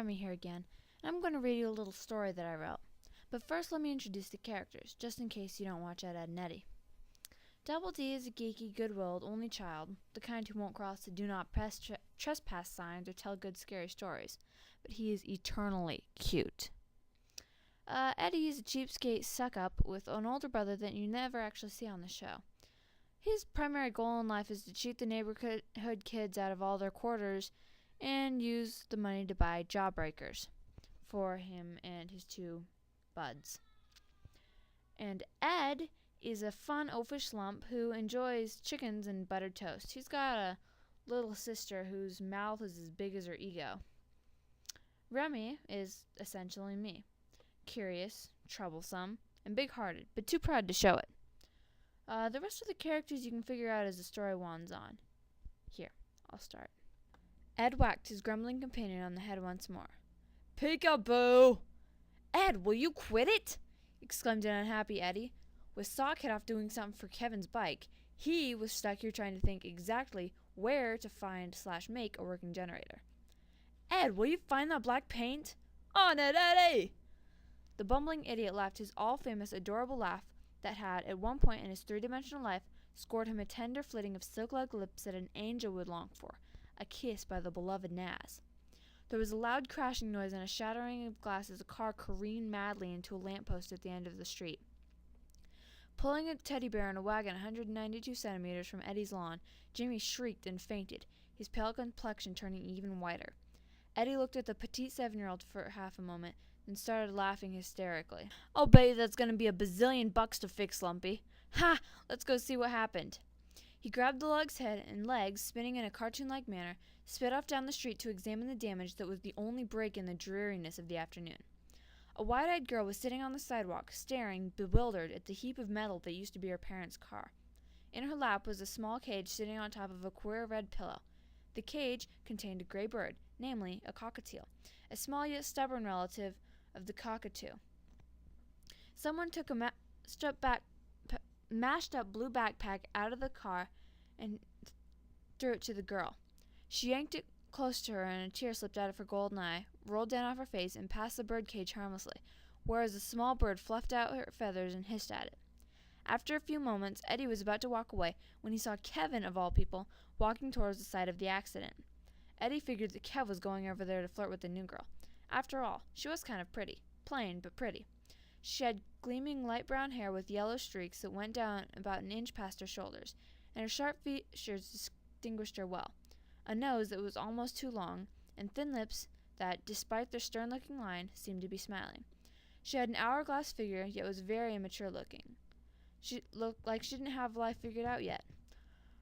Remy here again, and I'm going to read you a little story that I wrote. But first let me introduce the characters, just in case you don't watch Ed, Edd and Eddy. Double D is a geeky, good-willed, only child, the kind who won't cross the do not trespass signs or tell good scary stories, but he is eternally cute. Eddie is a cheapskate suck-up with an older brother that you never actually see on the show. His primary goal in life is to cheat the neighborhood kids out of all their quarters and use the money to buy jawbreakers for him and his two buds. And Ed is a fun, oafish lump who enjoys chickens and buttered toast. He's got a little sister whose mouth is as big as her ego. Remy is essentially me. Curious, troublesome, and big-hearted, but too proud to show it. The rest of the characters you can figure out as the story winds on. Here, I'll start. Ed whacked his grumbling companion on the head once more. "Peekaboo!" "Ed, will you quit it?" exclaimed an unhappy Eddie. With Sockhead off doing something for Kevin's bike, he was stuck here trying to think exactly where to find/make a working generator. "Ed, will you find that black paint?" "On it, Eddie!" The bumbling idiot laughed his all-famous, adorable laugh that had, at one point in his three-dimensional life, scored him a tender flitting of silk-like lips that an angel would long for, a kiss by the beloved Naz. There was a loud crashing noise and a shattering of glass as a car careened madly into a lamppost at the end of the street. Pulling a teddy bear in a wagon 192 centimeters from Eddie's lawn, Jimmy shrieked and fainted, his pale complexion turning even whiter. Eddie looked at the petite 7-year-old for half a moment, then started laughing hysterically. "I'll bet you that's going to be a bazillion bucks to fix, Lumpy. Ha! Let's go see what happened." He grabbed the lug's head and legs, spinning in a cartoon-like manner, sped off down the street to examine the damage that was the only break in the dreariness of the afternoon. A wide-eyed girl was sitting on the sidewalk, staring, bewildered, at the heap of metal that used to be her parents' car. In her lap was a small cage sitting on top of a queer red pillow. The cage contained a gray bird, namely a cockatiel, a small yet stubborn relative of the cockatoo. Someone took a mashed-up blue backpack out of the car and threw it to the girl. She yanked it close to her, and a tear slipped out of her golden eye, rolled down off her face, and passed the bird cage harmlessly, whereas the small bird fluffed out her feathers and hissed at it. After a few moments, Eddie was about to walk away when he saw Kevin, of all people, walking towards the site of the accident. Eddie figured that Kev was going over there to flirt with the new girl. After all, she was kind of pretty. Plain, but pretty. She had gleaming light brown hair with yellow streaks that went down about an inch past her shoulders, and her sharp features distinguished her well. A nose that was almost too long, and thin lips that, despite their stern-looking line, seemed to be smiling. She had an hourglass figure, yet was very immature-looking. She looked like she didn't have life figured out yet.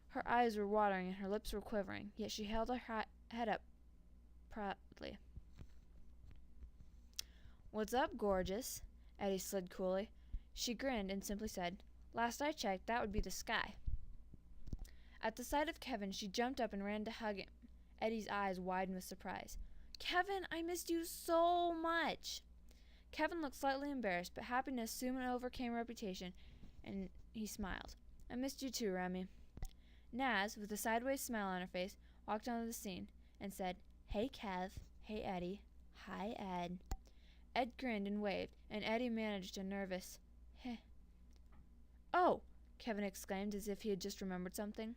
Her eyes were watering and her lips were quivering, yet she held her head up proudly. "What's up, gorgeous?" Eddie slid coolly. She grinned and simply said, "Last I checked, that would be the sky." At the sight of Kevin, she jumped up and ran to hug him. Eddie's eyes widened with surprise. "Kevin, I missed you so much." Kevin looked slightly embarrassed, but happiness soon overcame reputation, and he smiled. "I missed you too, Remy." Naz, with a sideways smile on her face, walked onto the scene and said, "Hey, Kev. Hey, Eddie. Hi, Ed." Ed grinned and waved, and Eddie managed a nervous, "Heh." "Oh!" Kevin exclaimed as if he had just remembered something.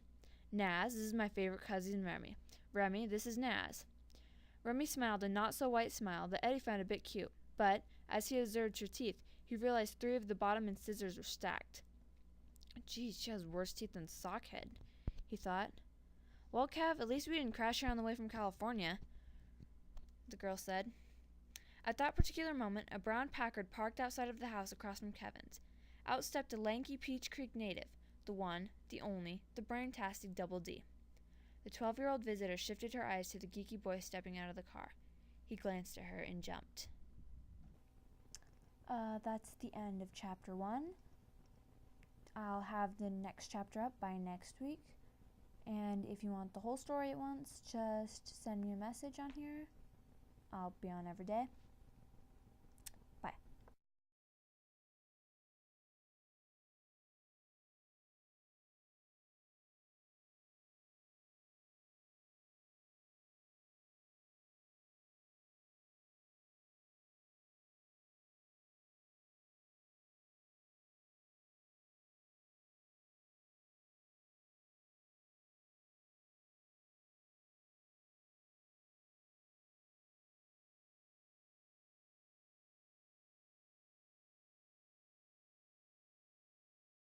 "Naz, this is my favorite cousin, Remy. Remy, this is Naz." Remy smiled a not-so-white smile that Eddie found a bit cute, but, as he observed her teeth, he realized 3 of the bottom incisors were stacked. "Geez, she has worse teeth than Sockhead," he thought. "Well, Kev, at least we didn't crash her on the way from California," the girl said. At that particular moment, a brown Packard parked outside of the house across from Kevin's. Out stepped a lanky Peach Creek native, the one, the only, the brain-tastic Double D. The 12-year-old visitor shifted her eyes to the geeky boy stepping out of the car. He glanced at her and jumped. That's the end of Chapter 1. I'll have the next chapter up by next week. And if you want the whole story at once, just send me a message on here. I'll be on every day.